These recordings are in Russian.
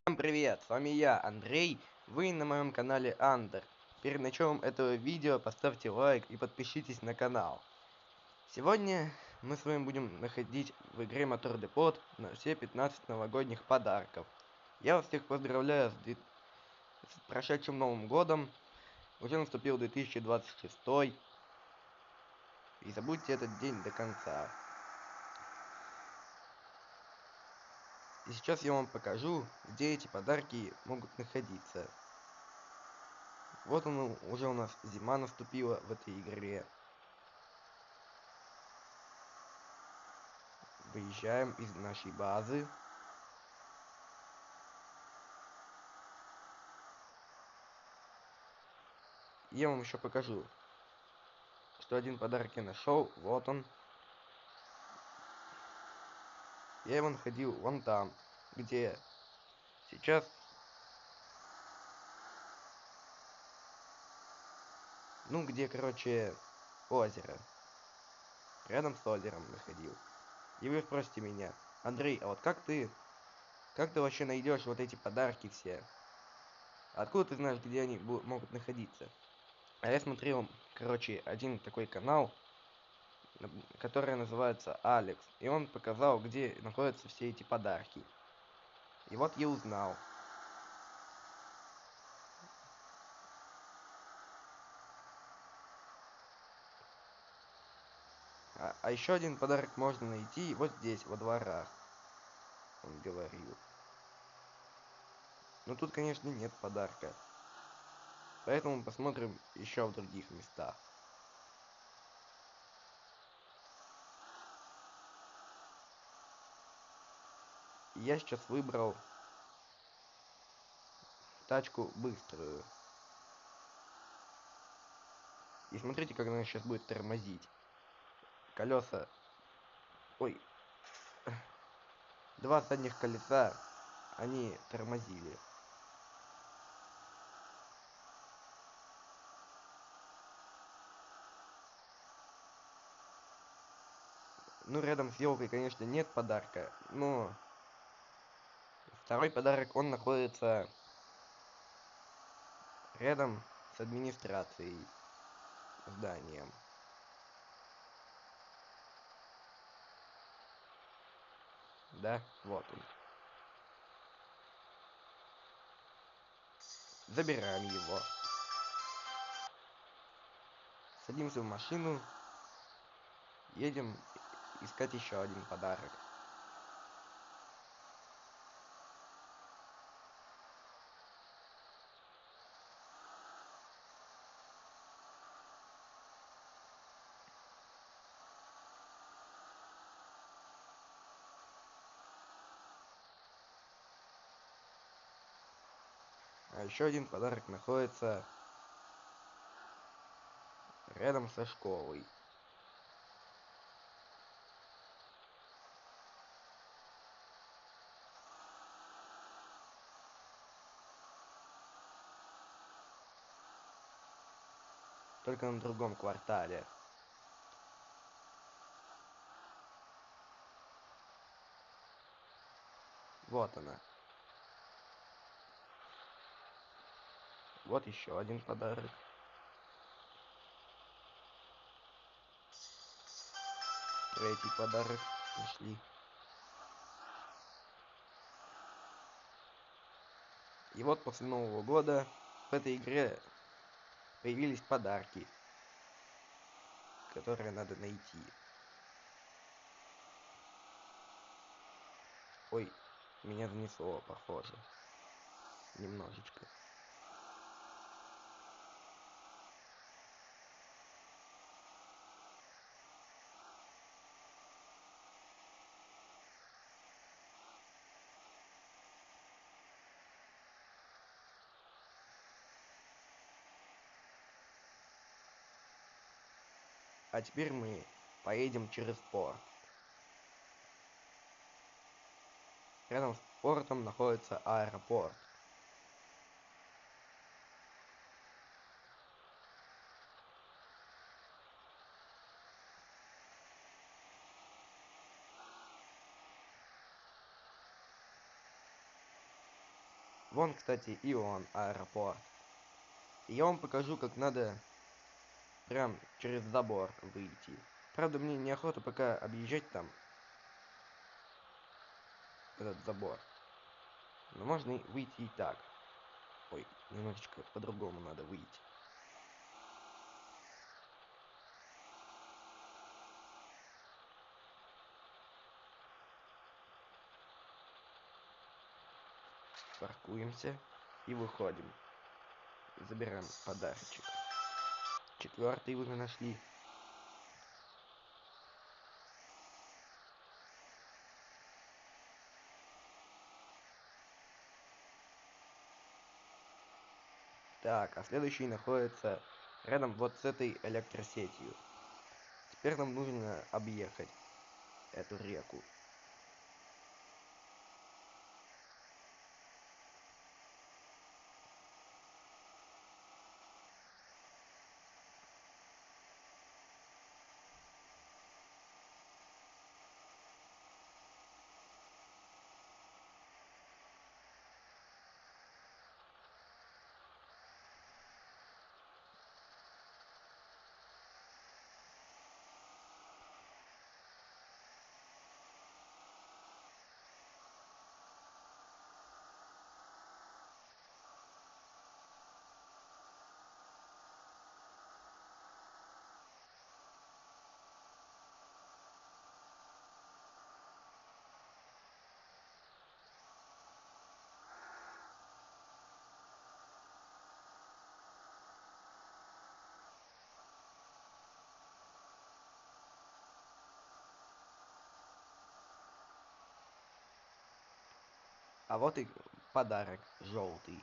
Всем привет, с вами я, Андрей, вы на моем канале Андер. Перед началом этого видео поставьте лайк и подпишитесь на канал. Сегодня мы с вами будем находить в игре Motor Depot на все 15 новогодних подарков. Я вас всех поздравляю с прошедшим Новым Годом. Уже наступил 2026, и забудьте этот день до конца. И сейчас я вам покажу, где эти подарки могут находиться. Вот он, уже у нас зима наступила в этой игре. Выезжаем из нашей базы. И я вам еще покажу, что один подарок я нашел. Вот он. Я его находил вон там, где сейчас, ну, где, короче, озеро. Рядом с озером находил. И вы спросите меня: Андрей, а вот как ты вообще найдешь вот эти подарки все? Откуда ты знаешь, где они могут находиться? А я смотрел, короче, один такой канал, который называется Алекс. И он показал, где находятся все эти подарки. И вот я узнал. А еще один подарок можно найти вот здесь, во дворах, он говорил. Но тут, конечно, нет подарка. Поэтому посмотрим еще в других местах. Я сейчас выбрал тачку быструю. И смотрите, как она сейчас будет тормозить. Колеса... Ой. Два задних колеса, они тормозили. Ну, рядом с елкой, конечно, нет подарка, но второй подарок, он находится рядом с администрацией, зданием. Да, вот он. Забираем его. Садимся в машину. Едем искать еще один подарок. А еще один подарок находится рядом со школой. Только на другом квартале. Вот она. Вот еще один подарок. Третий подарок нашли. И вот после Нового года в этой игре появились подарки, которые надо найти. Ой, меня занесло, похоже. Немножечко. А теперь мы поедем через порт. Рядом с портом находится аэропорт. Вон, кстати, и он, аэропорт. И я вам покажу, как надо прям через забор выйти. Правда, мне неохота пока объезжать там этот забор. Но можно выйти и так. Ой, немножечко по-другому надо выйти. Паркуемся и выходим. Забираем подарочек. Четвертый уже нашли. Так, а следующий находится рядом вот с этой электросетью. Теперь нам нужно объехать эту реку. А вот и подарок желтый.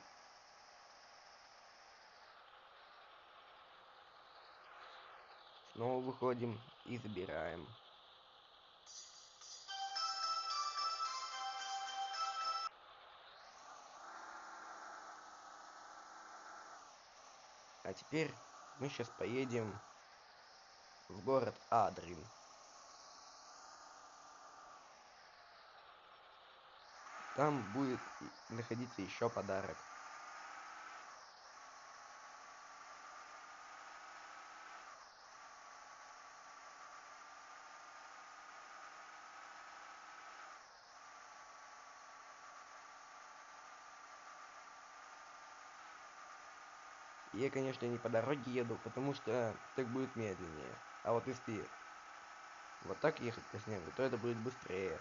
Снова выходим и забираем. А теперь мы сейчас поедем в город Адрин. Там будет находиться еще подарок. Я, конечно, не по дороге еду, потому что так будет медленнее. А вот если вот так ехать по снегу, то это будет быстрее.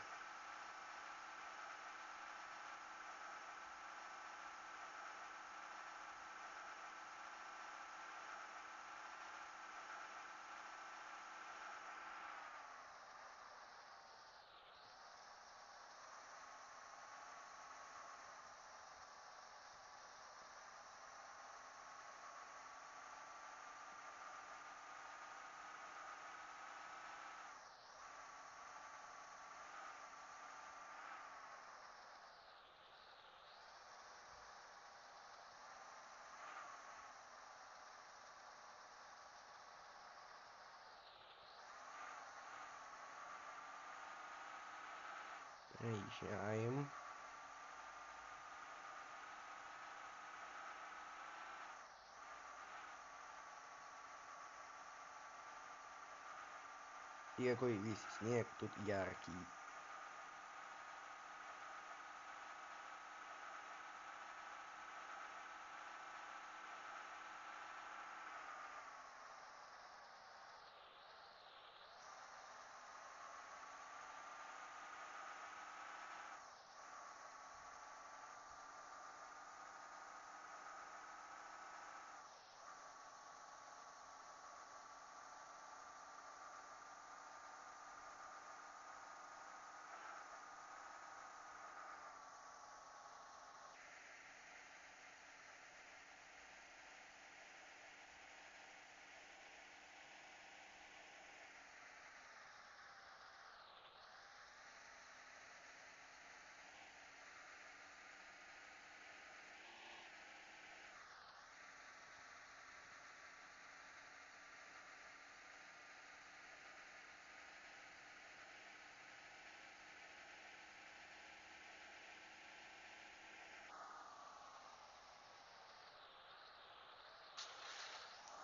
Проезжаем. И какой весь снег тут яркий.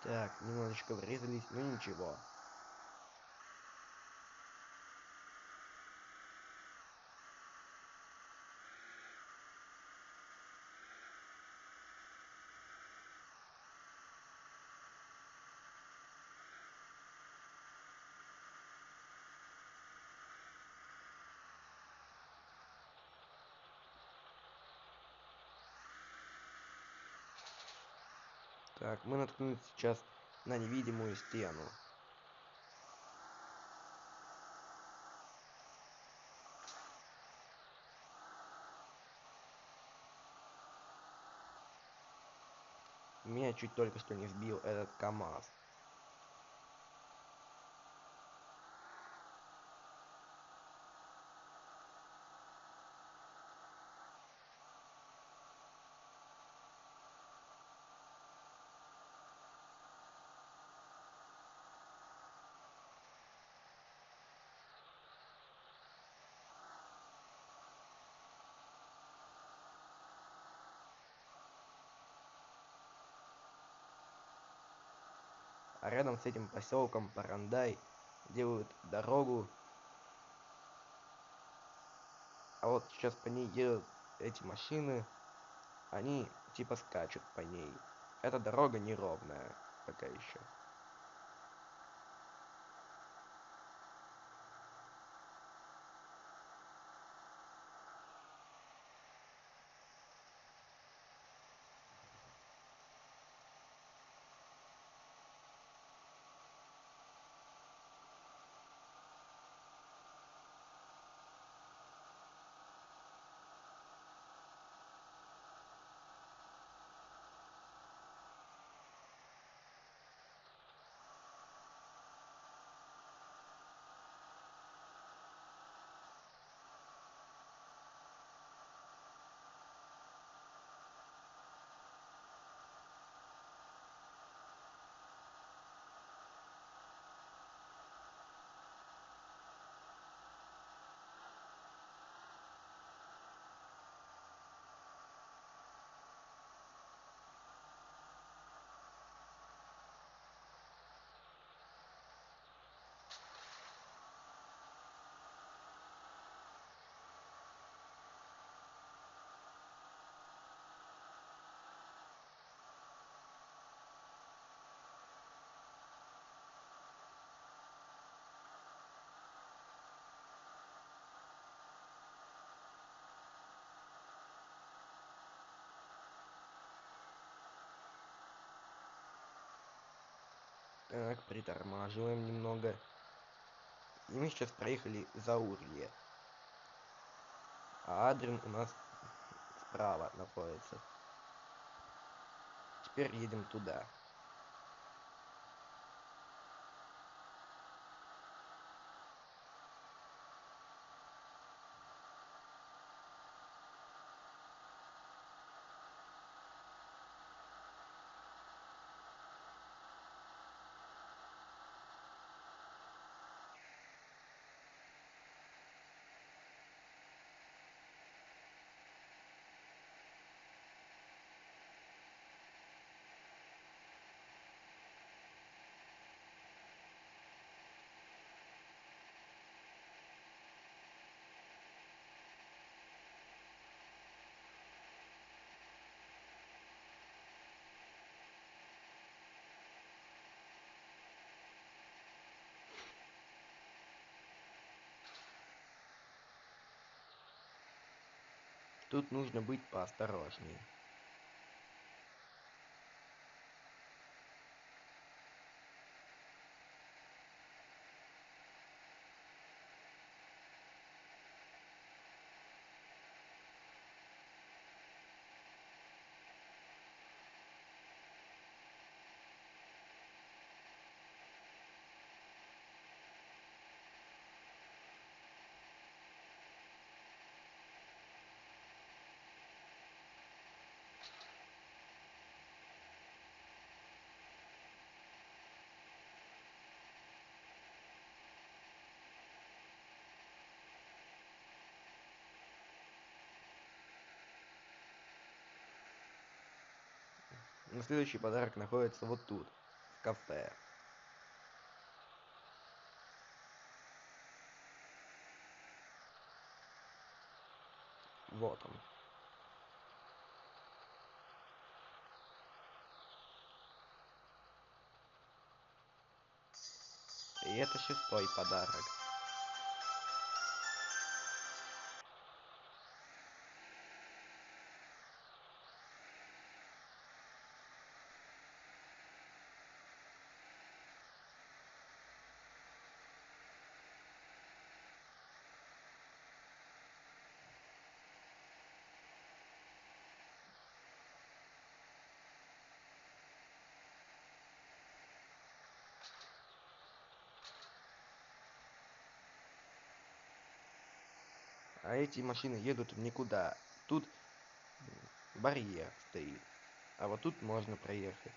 Так, немножечко врезались, но ничего. Так, мы наткнулись сейчас на невидимую стену. Меня чуть только что не сбил этот КамАЗ. А рядом с этим поселком Парандай делают дорогу. А вот сейчас по ней едут эти машины. Они типа скачут по ней. Эта дорога неровная пока еще. Так, притормаживаем немного. И мы сейчас проехали Заурье. А Адрин у нас справа находится. Теперь едем туда. Тут нужно быть поосторожнее. Но следующий подарок находится вот тут, в кафе. Вот он. И это 6-й подарок. А эти машины едут в никуда. Тут барьер стоит. А вот тут можно проехать.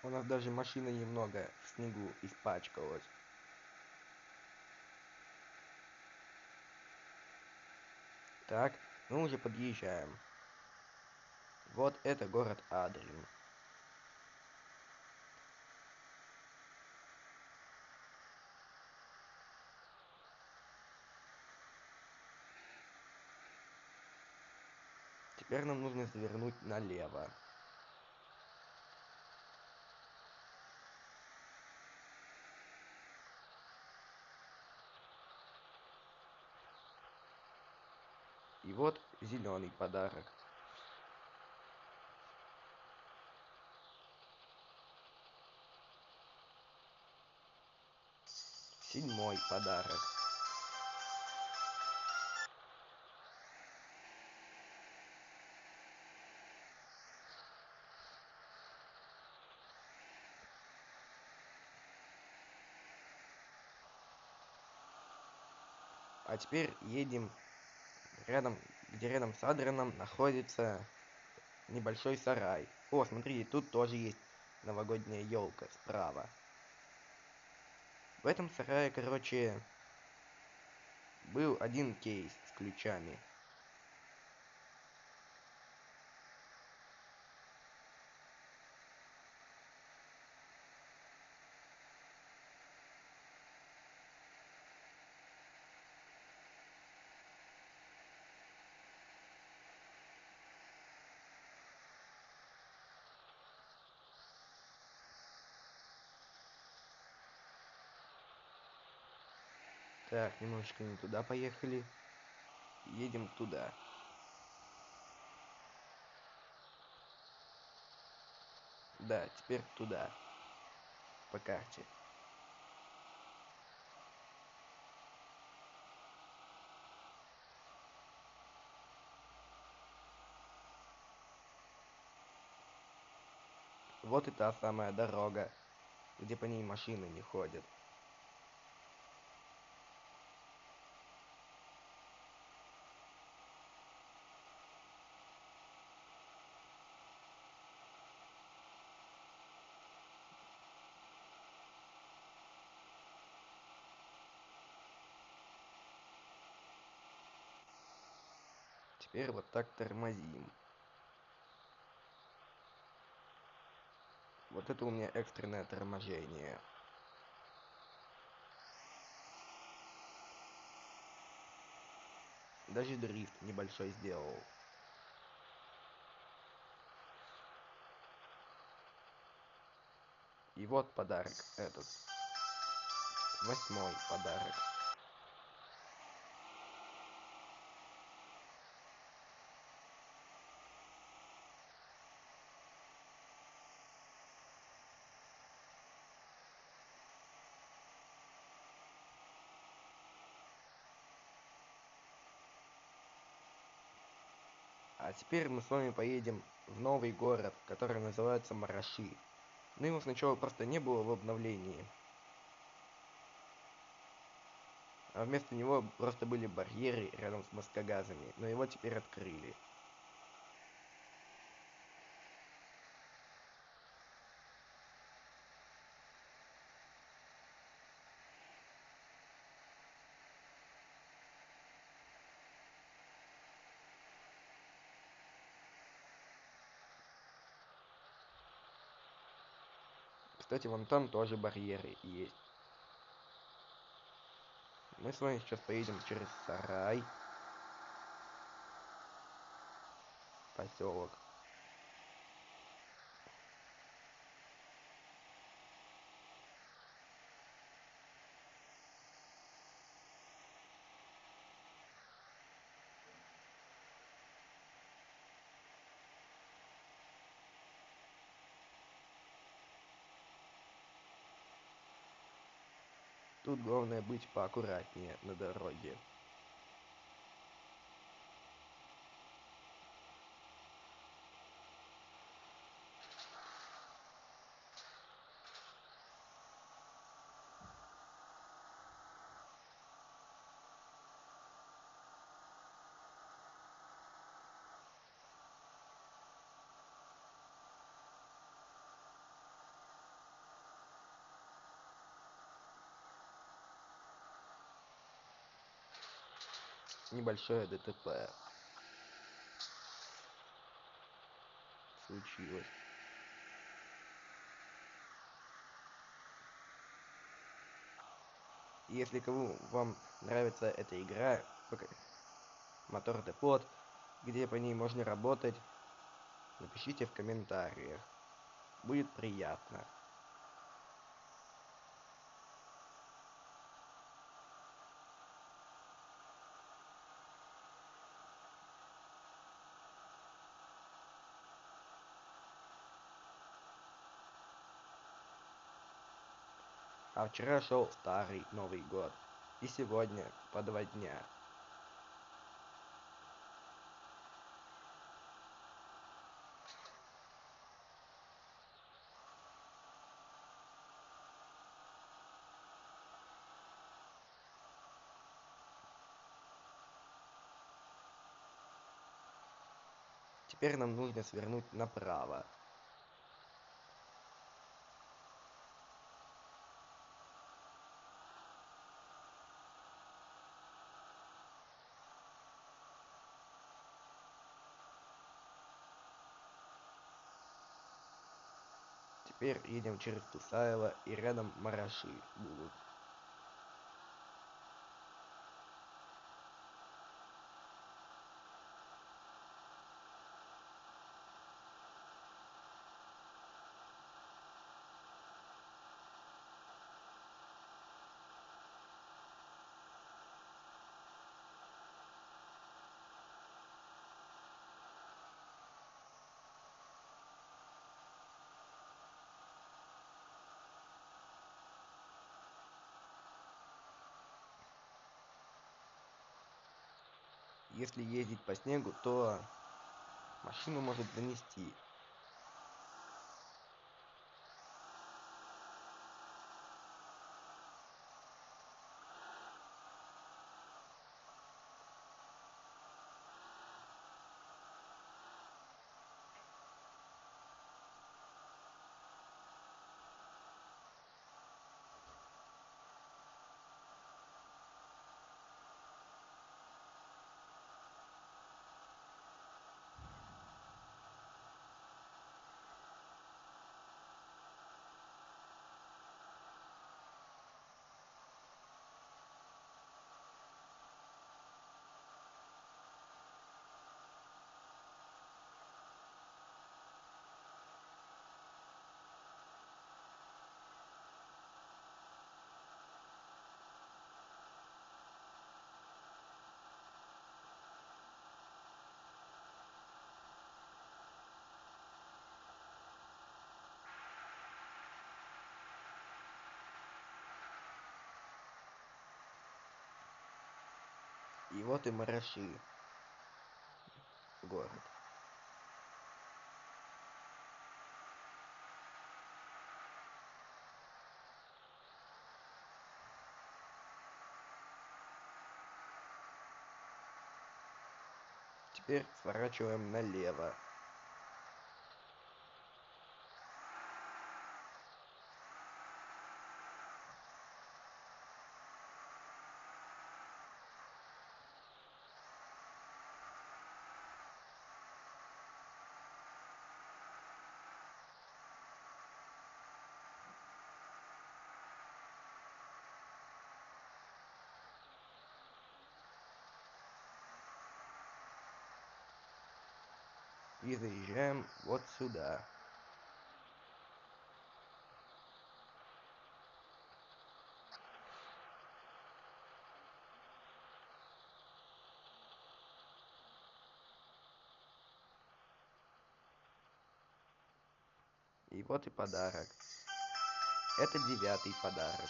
У нас даже машина немного в снегу испачкалась. Так, мы уже подъезжаем. Вот это город Адрин. Теперь нам нужно завернуть налево. И вот зеленый подарок. 7-й подарок. А теперь едем рядом, где рядом с Адреном находится небольшой сарай. О, смотри, тут тоже есть новогодняя елка справа. В этом сарае, короче, был один кейс с ключами. Так, немножечко не туда поехали. Едем туда. Да, теперь туда. По карте. Вот и та самая дорога, где по ней машины не ходят. теперь вот так тормозим. Вот это у меня экстренное торможение. Даже дрифт небольшой сделал. И вот подарок этот. 8-й подарок. А теперь мы с вами поедем в новый город, который называется Мараши. Но его сначала просто не было в обновлении. А вместо него просто были барьеры рядом с москогазами. Но его теперь открыли. Кстати, вон там тоже барьеры есть. Мы с вами сейчас поедем через сарай. Поселок. Тут главное быть поаккуратнее на дороге. Небольшое ДТП случилось. Если кому вам нравится эта игра, Мотор Депот, где по ней можно работать, напишите в комментариях. Будет приятно. А вчера шел старый Новый год. И сегодня по 2 дня. Теперь нам нужно свернуть направо. Теперь едем через Тусаево, и рядом Мараши будут. Если ездить по снегу, то машину может занести. И вот и Мараши. Город. Теперь сворачиваем налево. И заезжаем вот сюда. И вот и подарок. Это 9-й подарок.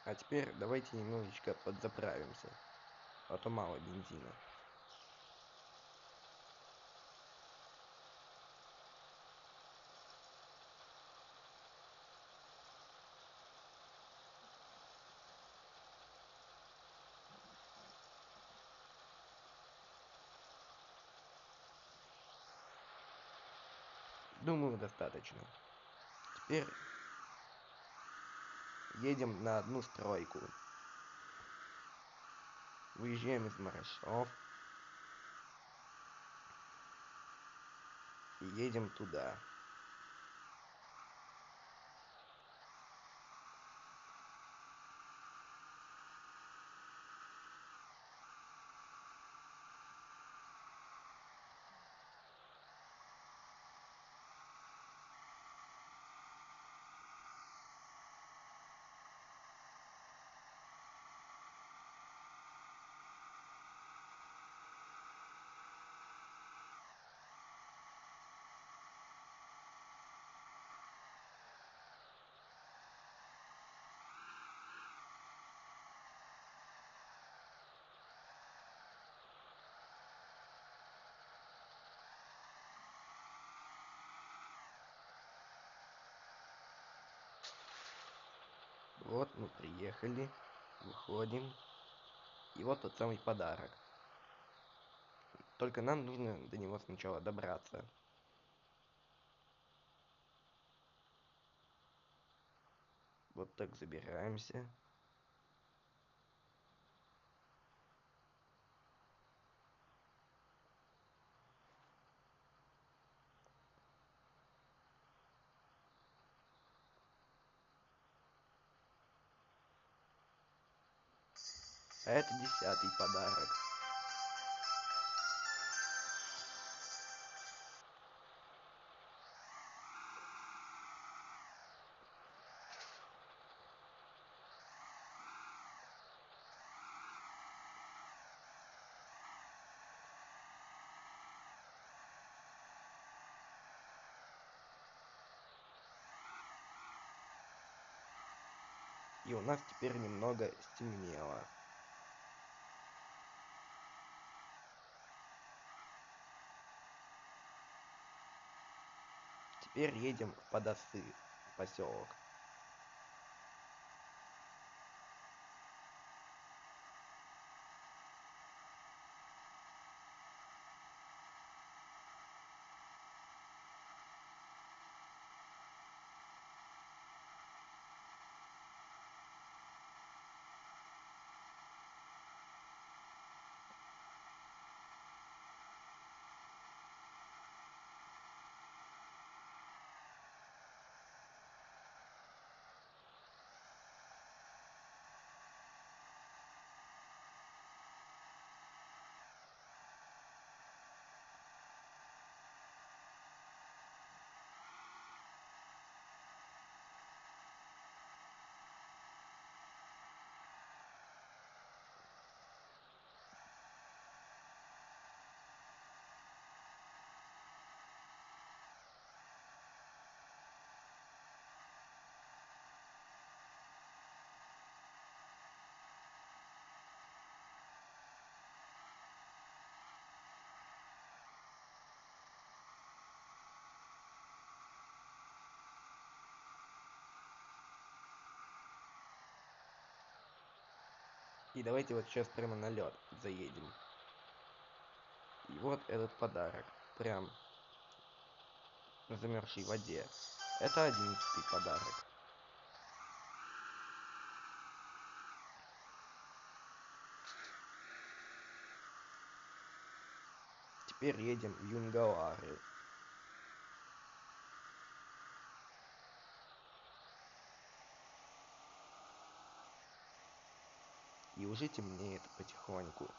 А теперь давайте немножечко подзаправимся, а то мало бензина. Думаю, достаточно. Теперь едем на одну стройку. Выезжаем из Марашов. И едем туда. Вот мы приехали, выходим. И вот тот самый подарок. Только нам нужно до него сначала добраться. Вот так забираемся. А это 10-й подарок. И у нас теперь немного стемнело. Теперь едем в Подосы, поселок. И давайте вот сейчас прямо на лед заедем. И вот этот подарок. Прям на замерзшей воде. Это 11-й подарок. Теперь едем в Юнгауары. И уже темнеет потихоньку.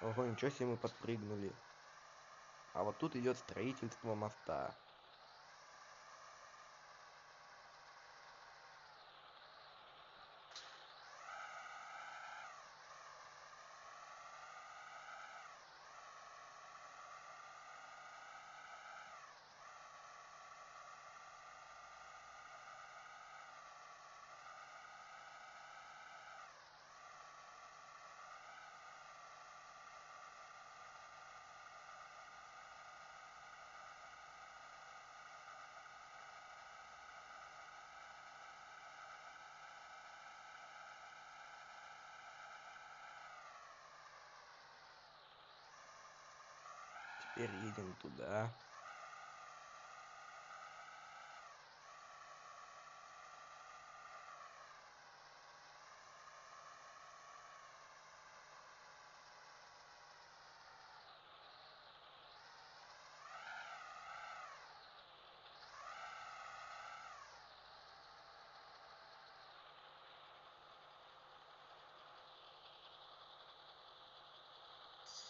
Ого, ничего себе мы подпрыгнули. А вот тут идет строительство моста. Теперь едем туда.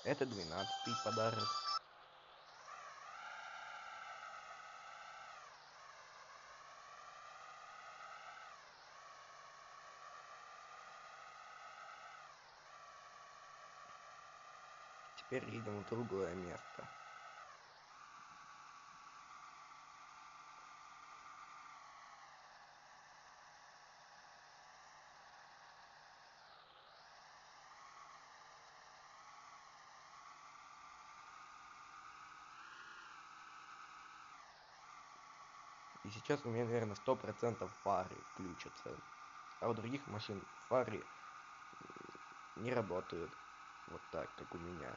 Это 12-й подарок. Теперь едем в другое место. И сейчас у меня, наверное, 100% фары включатся. А у других машин фары не работают. Вот так, как у меня.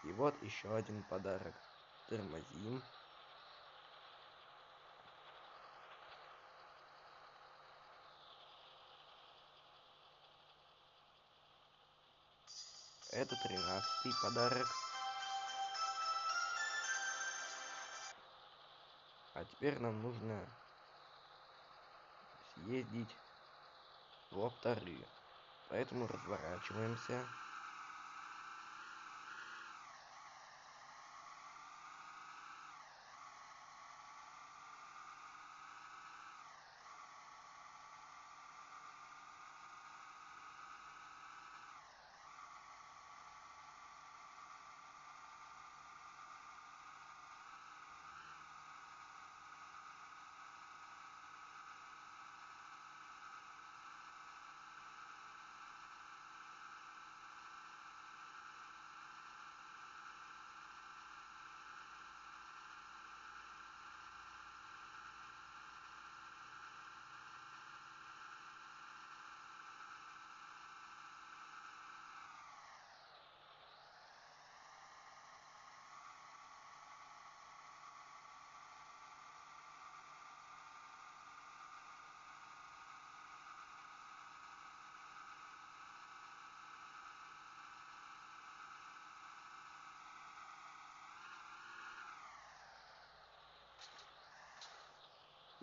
И вот еще один подарок. Тормозим. Это 13-й подарок. А теперь нам нужно съездить во вторые. Поэтому разворачиваемся.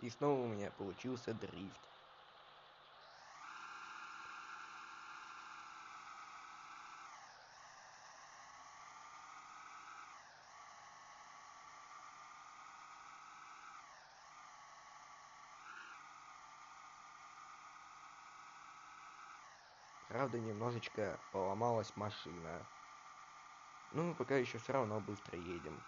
И снова у меня получился дрифт. Правда, немножечко поломалась машина. Но мы пока еще все равно быстро едем.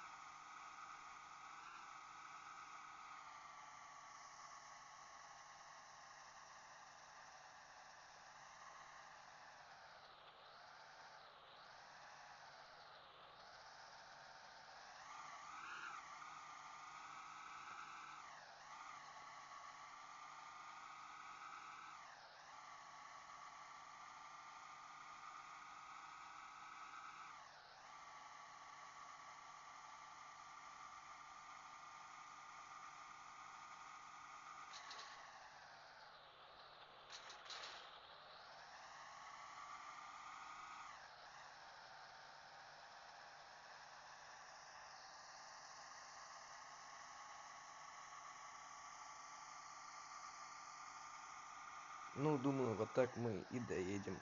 Ну, думаю, вот так мы и доедем.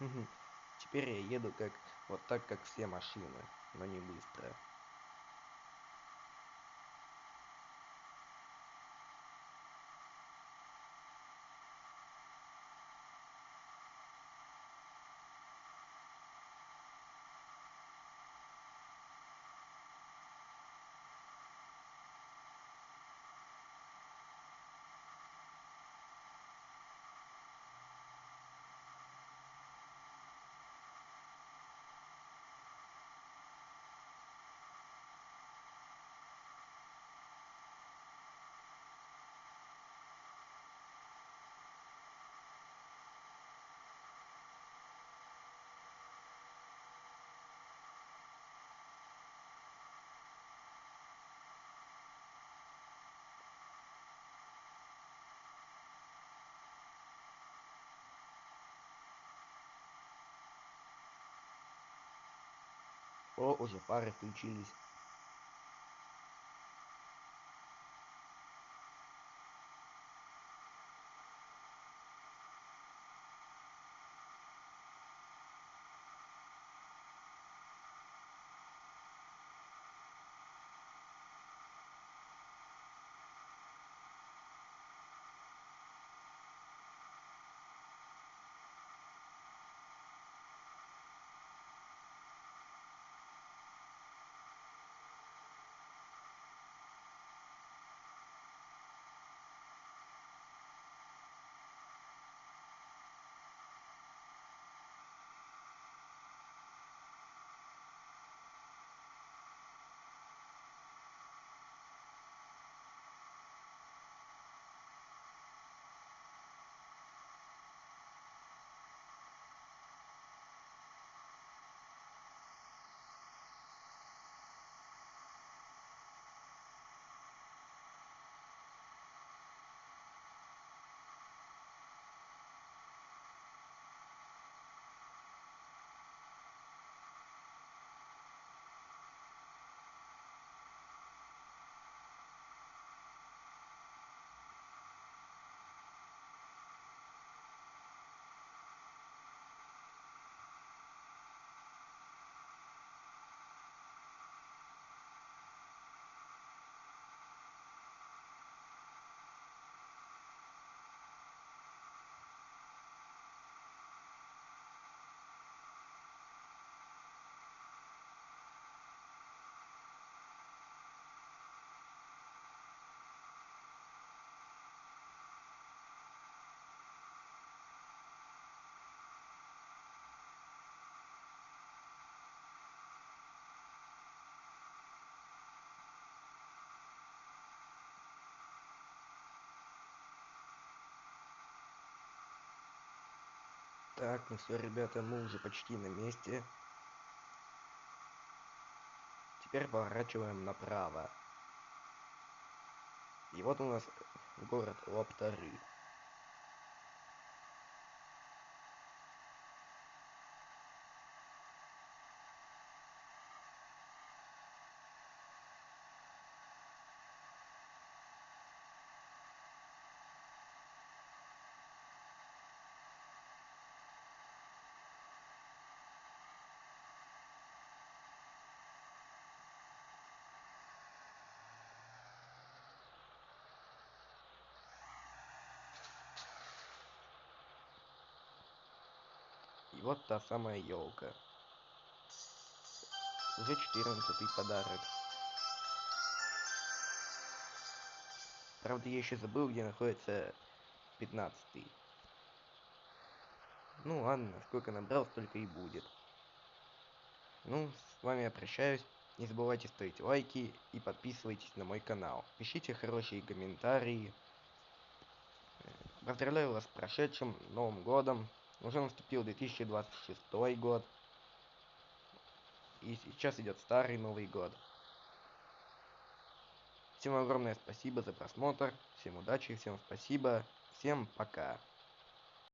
Мгм. Теперь я еду как вот так, как все машины, но не быстро. О, уже фары включились. Так, ну все, ребята, мы уже почти на месте. Теперь поворачиваем направо. И вот у нас город Лоптары. И вот та самая елка. Уже 14-й подарок. Правда, я еще забыл, где находится 15-й. Ну ладно, сколько набрал, столько и будет. Ну, с вами я прощаюсь. Не забывайте ставить лайки и подписывайтесь на мой канал. Пишите хорошие комментарии. Поздравляю вас с прошедшим Новым годом. Уже наступил 2026 год. И сейчас идет старый Новый год. Всем огромное спасибо за просмотр. Всем удачи, всем спасибо. Всем пока.